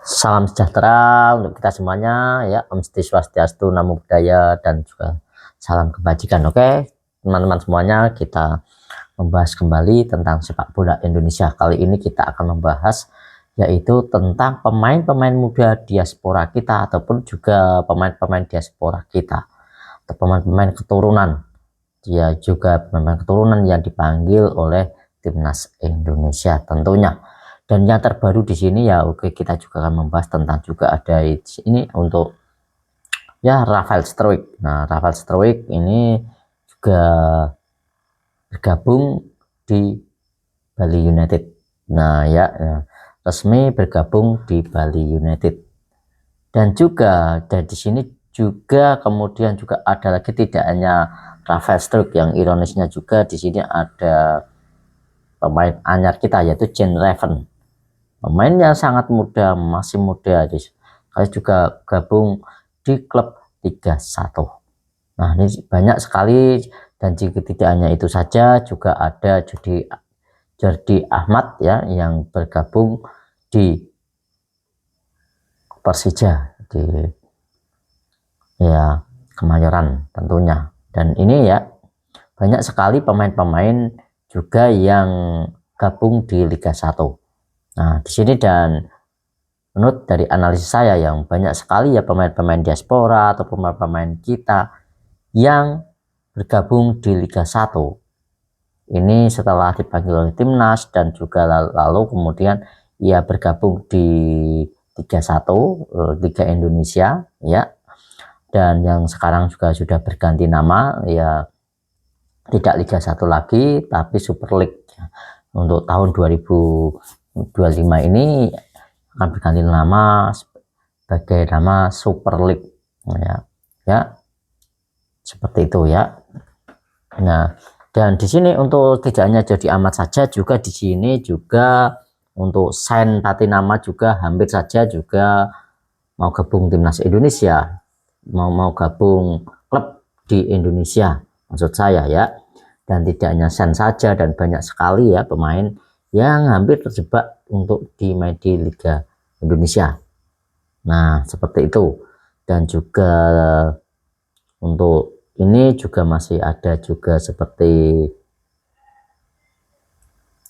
Salam sejahtera untuk kita semuanya ya, Om Swastiastu, Namo Buddhaya, dan juga salam kebajikan. Oke, teman-teman semuanya, kita membahas kembali tentang sepak bola Indonesia. Kali ini kita akan membahas yaitu tentang pemain-pemain muda diaspora kita, ataupun juga pemain-pemain diaspora kita, atau pemain-pemain keturunan. Dia juga pemain keturunan yang dipanggil oleh timnas Indonesia tentunya. Dan yang terbaru di sini ya, oke, kita juga akan membahas tentang juga ada ini untuk ya Rafael Struijk. Nah, Rafael Struijk ini juga bergabung di Bali United. Nah ya, resmi bergabung di Bali United. Dan juga dari sini juga kemudian juga ada lagi, tidak hanya Rafael Struijk, yang ironisnya juga di sini ada pemain anyar kita yaitu Jean Leven. Pemain yang sangat muda, masih muda, kali juga gabung di klub Liga 1. Nah, ini banyak sekali, dan jika tidak hanya itu saja, juga ada Jordi Ahmad ya, yang bergabung di Persija di ya Kemayoran tentunya. Dan ini ya banyak sekali pemain-pemain juga yang gabung di Liga 1. Nah, di sini, dan menurut dari analisis saya, yang banyak sekali ya pemain-pemain diaspora atau pemain-pemain kita yang bergabung di Liga 1 ini setelah dipanggil oleh timnas, dan juga lalu kemudian ia bergabung di Liga 1, Liga Indonesia ya, dan yang sekarang juga sudah berganti nama ya, tidak Liga 1 lagi tapi Super League. Untuk tahun 2025 ini akan berganti nama sebagai nama Super League ya seperti itu ya. Nah, dan di sini untuk tidak hanya Jordi Ahmad saja, juga di sini juga untuk Sain Patinama juga hampir saja juga mau gabung timnas Indonesia, mau gabung klub di Indonesia maksud saya ya. Dan tidak hanya Sain saja, dan banyak sekali ya pemain yang hampir terjebak untuk di Liga Indonesia. Nah, seperti itu. Dan juga untuk ini juga masih ada juga seperti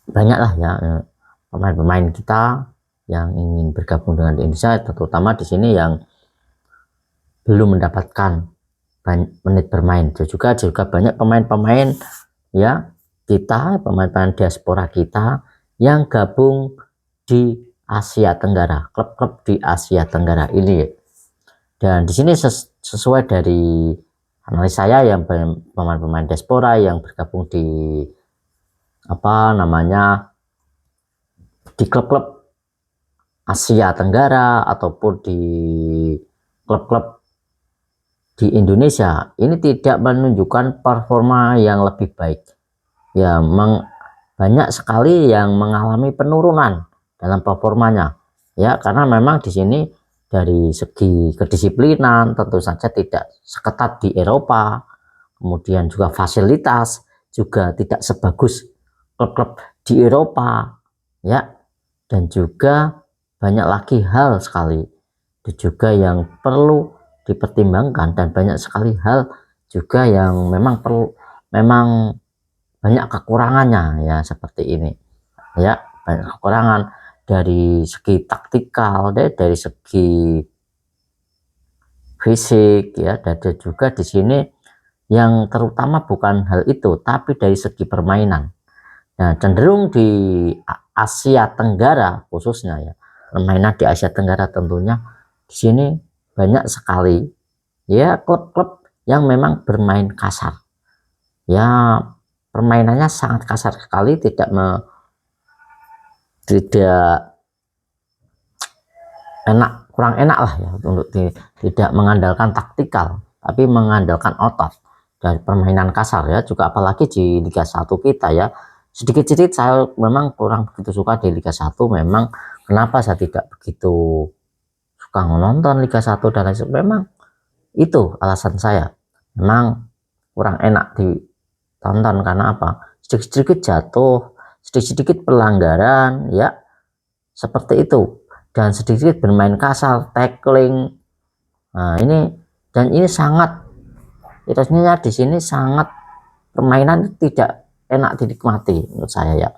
banyaklah ya pemain-pemain kita yang ingin bergabung dengan Indonesia, terutama di sini yang belum mendapatkan menit bermain. Juga banyak pemain-pemain ya kita, pemain-pemain diaspora kita yang gabung di Asia Tenggara, klub-klub di Asia Tenggara ini. Dan di sini sesuai dari analis saya, yang pemain-pemain diaspora yang bergabung di di klub-klub Asia Tenggara ataupun di klub-klub di Indonesia ini tidak menunjukkan performa yang lebih baik ya, banyak sekali yang mengalami penurunan dalam performanya ya, karena memang di sini dari segi kedisiplinan tentu saja tidak seketat di Eropa, kemudian juga fasilitas juga tidak sebagus klub-klub di Eropa ya, dan juga banyak lagi hal sekali itu juga yang perlu dipertimbangkan, dan banyak sekali hal juga yang memang banyak kekurangannya ya, seperti ini ya, banyak kekurangan dari segi taktikal, dari segi fisik ya, dan juga di sini yang terutama bukan hal itu, tapi dari segi permainan. Nah, cenderung di Asia Tenggara khususnya ya, permainan di Asia Tenggara tentunya di sini banyak sekali ya klub-klub yang memang bermain kasar ya, permainannya sangat kasar sekali, tidak enak, kurang enak lah ya, untuk tidak mengandalkan taktikal tapi mengandalkan otot dari permainan kasar ya. Juga apalagi di Liga 1 kita ya, sedikit-sedikit saya memang kurang begitu suka di Liga 1. Memang kenapa saya tidak begitu suka menonton Liga 1 dan lain sebagainya, memang itu alasan saya, memang kurang enak ditonton. Karena apa? Sedikit-sedikit jatuh, sedikit-sedikit pelanggaran ya, seperti itu. dan sedikit bermain kasar, tackling. Nah, ini sangat, itosnya di sini sangat, permainan tidak enak dinikmati menurut saya ya.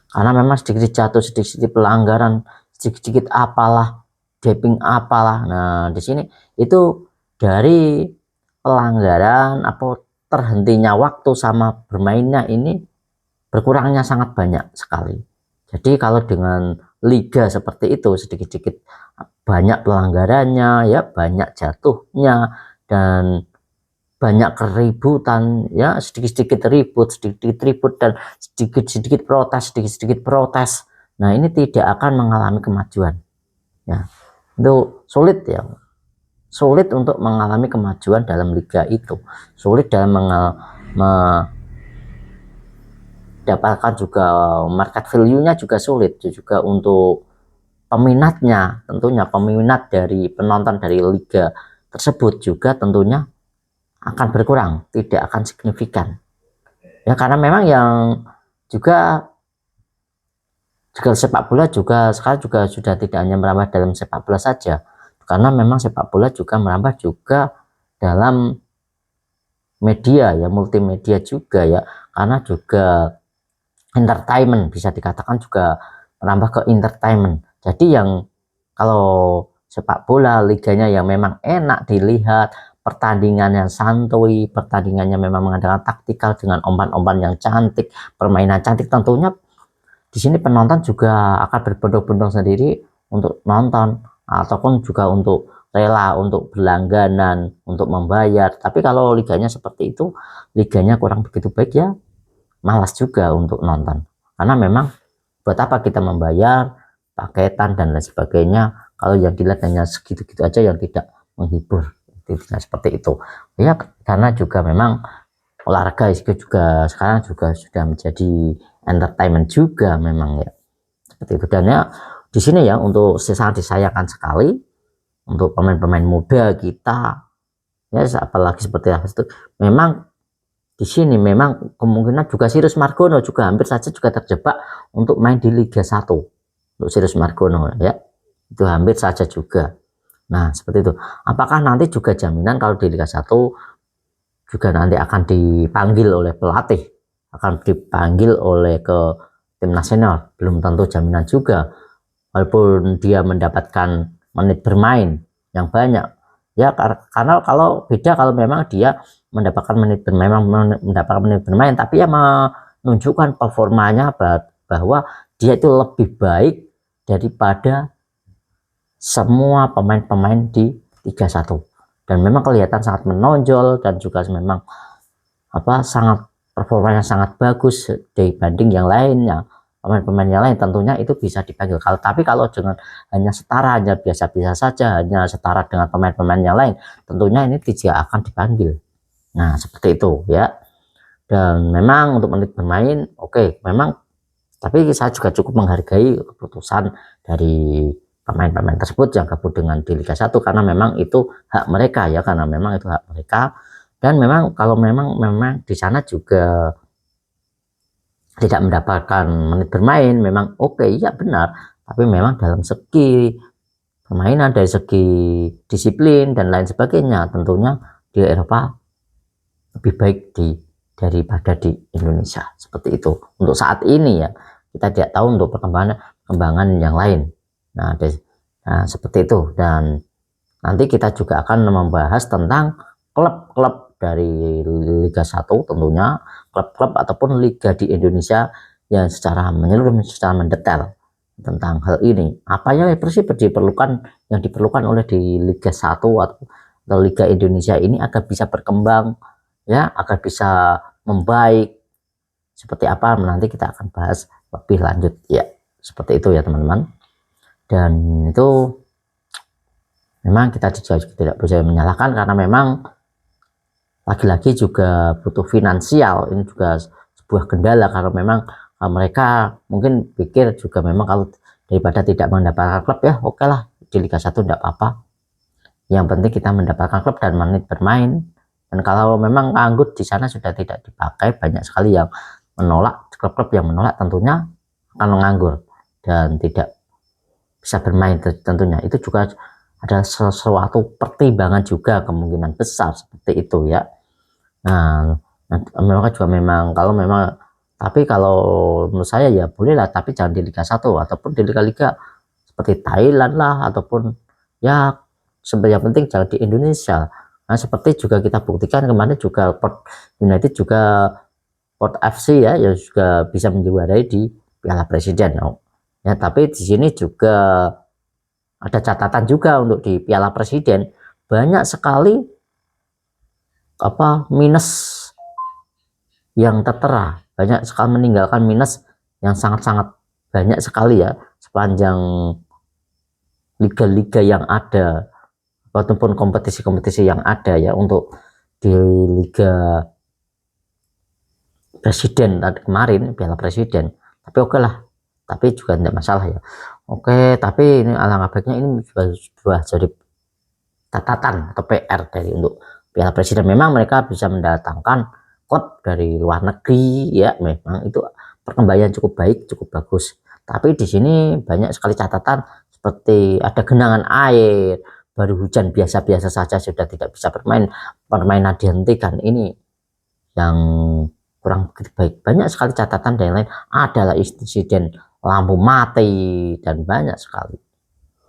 Karena memang sedikit jatuh, sedikit pelanggaran, sedikit apalah, doping apalah. Nah, di sini itu dari pelanggaran atau terhentinya waktu sama bermainnya ini berkurangnya sangat banyak sekali. Jadi kalau dengan liga seperti itu sedikit-sedikit banyak pelanggarannya ya, banyak jatuhnya, dan banyak keributan ya, sedikit-sedikit ribut dan sedikit-sedikit protes. Nah, ini tidak akan mengalami kemajuan ya. Itu sulit ya, sulit untuk mengalami kemajuan dalam liga itu, sulit dalam dapatkan juga market value-nya juga sulit, juga untuk peminatnya, tentunya peminat dari penonton dari liga tersebut juga tentunya akan berkurang, tidak akan signifikan ya. Karena memang yang juga sepak bola juga sekarang juga sudah tidak hanya merambah dalam sepak bola saja, karena memang sepak bola juga merambah juga dalam media ya, multimedia juga ya, karena juga entertainment, bisa dikatakan juga menambah ke entertainment. Jadi yang kalau sepak bola liganya yang memang enak dilihat, pertandingannya santuy, pertandingannya memang mengandalkan taktikal dengan umpan-umpan yang cantik, permainan cantik, tentunya di sini penonton juga akan berbondong-bondong sendiri untuk nonton, ataupun juga untuk rela untuk berlangganan, untuk membayar. Tapi kalau liganya seperti itu, liganya kurang begitu baik ya, malas juga untuk nonton. Karena memang buat apa kita membayar paketan dan lain sebagainya kalau yang dilihat hanya segitu-gitu aja yang tidak menghibur. Tidak seperti itu ya, karena juga memang olahraga itu juga sekarang juga sudah menjadi entertainment juga memang ya, seperti itu. Dan ya di sini ya, untuk sangat disayangkan sekali untuk pemain-pemain muda kita ya, apalagi seperti itu. Memang di sini memang kemungkinan juga Sirus Margono juga hampir saja juga terjebak untuk main di Liga 1 untuk Sirus Margono ya, itu hampir saja juga. Nah, seperti itu. Apakah nanti juga jaminan kalau di Liga 1 juga nanti akan dipanggil oleh pelatih, akan dipanggil oleh ke tim nasional? Belum tentu jaminan juga, walaupun dia mendapatkan menit bermain yang banyak ya, karena kalau beda kalau memang dia mendapatkan menit bermain tapi ya menunjukkan performanya bahwa dia itu lebih baik daripada semua pemain-pemain di Liga 1, dan memang kelihatan sangat menonjol dan juga memang sangat performanya sangat bagus dibanding yang lainnya, pemain-pemain yang lain. Tentunya itu bisa dipanggil. Tapi kalau dengan hanya setara, hanya biasa-biasa saja, hanya setara dengan pemain-pemain yang lain, tentunya ini tidak akan dipanggil. Nah, seperti itu ya. Dan memang untuk menit bermain oke, memang, tapi saya juga cukup menghargai keputusan dari pemain-pemain tersebut yang gabung dengan di Liga 1, karena memang itu hak mereka ya, karena memang itu hak mereka. Dan memang kalau memang di sana juga tidak mendapatkan menit bermain, memang oke ya, benar. Tapi memang dalam segi permainan, dari segi disiplin dan lain sebagainya, tentunya di Eropa lebih baik daripada di Indonesia, seperti itu untuk saat ini ya. Kita tidak tahu untuk perkembangan yang lain. Nah, seperti itu. Dan nanti kita juga akan membahas tentang klub-klub dari Liga 1, tentunya klub-klub ataupun liga di Indonesia yang secara menyeluruh, secara mendetail tentang hal ini. Apa yang diperlukan oleh di Liga 1 atau Liga Indonesia ini agar bisa berkembang ya, agar bisa membaik, seperti apa nanti kita akan bahas lebih lanjut ya, seperti itu ya teman-teman. Dan itu memang kita juga tidak bisa menyalahkan, karena memang lagi-lagi juga butuh finansial. Ini juga sebuah kendala, karena memang mereka mungkin pikir juga memang kalau daripada tidak mendapatkan klub ya oke lah di Liga 1 tidak apa-apa, yang penting kita mendapatkan klub dan menit bermain. Dan kalau memang anggut di sana sudah tidak dipakai, banyak sekali yang menolak, klub-klub yang menolak tentunya akan menganggur dan tidak bisa bermain tentunya. Itu juga ada sesuatu pertimbangan juga, kemungkinan besar seperti itu ya. Nah, mereka juga memang kalau memang, tapi kalau menurut saya ya bolehlah, tapi jangan di Liga 1 ataupun di liga-liga seperti Thailand lah, ataupun ya sebenarnya penting jangan di Indonesia. Nah, seperti juga kita buktikan kemarin juga Port United juga Port FC ya, yang juga bisa menjuarai di Piala Presiden. Ya, tapi di sini juga ada catatan juga untuk di Piala Presiden, banyak sekali minus yang tertera, banyak sekali meninggalkan minus yang sangat-sangat banyak sekali ya sepanjang liga-liga yang ada ataupun kompetisi-kompetisi yang ada ya. Untuk di Liga Presiden tadi kemarin, Piala Presiden, tapi oke lah, tapi juga tidak masalah ya. Oke, tapi ini alangkah baiknya ini juga jadi catatan atau PR dari untuk Piala Presiden. Memang mereka bisa mendatangkan klub dari luar negeri ya, memang itu perkembangan cukup baik, cukup bagus. Tapi di sini banyak sekali catatan, seperti ada genangan air, baru hujan biasa-biasa saja sudah tidak bisa bermain, permainan dihentikan, ini yang kurang baik. Banyak sekali catatan, dan lain adalah insiden lampu mati dan banyak sekali.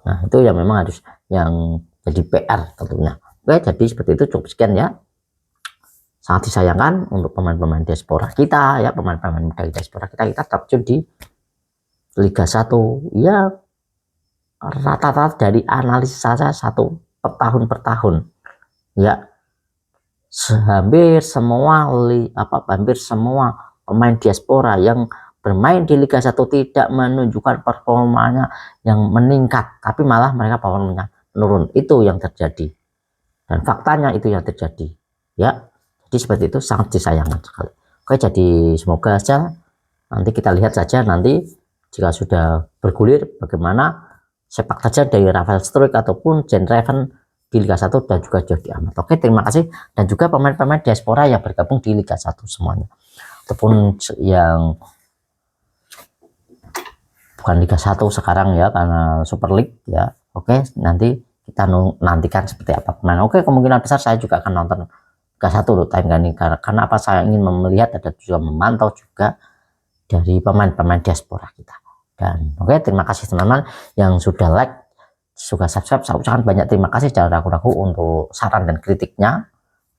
Nah, itu yang memang harus yang jadi PR tentunya. Oke, jadi seperti itu, cukup sekian ya. Sangat disayangkan untuk pemain-pemain diaspora kita ya, pemain-pemain dari diaspora kita terjun di Liga 1 ya, rata-rata dari analisis saja per tahun ya, hampir semua pemain diaspora yang bermain di Liga 1 tidak menunjukkan performanya yang meningkat, tapi malah mereka performanya menurun. Itu yang terjadi, dan faktanya itu yang terjadi ya. Jadi seperti itu, sangat disayangkan sekali. Oke, jadi semoga saja nanti kita lihat saja nanti jika sudah bergulir bagaimana sepak terjang dari Rafael Struijk ataupun Jen Raven di Liga 1 dan juga Jordi Amat. Oke, terima kasih. Dan juga pemain-pemain diaspora yang bergabung di Liga 1 semuanya, ataupun yang bukan Liga 1 sekarang ya, karena Super League ya. Oke, nanti kita nantikan seperti apa pemain. Oke, kemungkinan besar saya juga akan nonton Liga 1 loh time ini, karena apa, saya ingin melihat, ada juga memantau juga dari pemain-pemain diaspora kita. Dan oke, terima kasih teman-teman yang sudah like, sudah subscribe. Saya ucapkan banyak terima kasih, jangan ragu-ragu untuk saran dan kritiknya,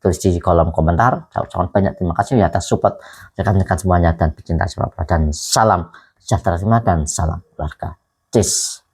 tulis di kolom komentar. Saya ucapkan banyak terima kasih ya atas support rekan-rekan semuanya, dan pecinta sepak bola, dan salam sejahtera dan salam keluarga. Cheers.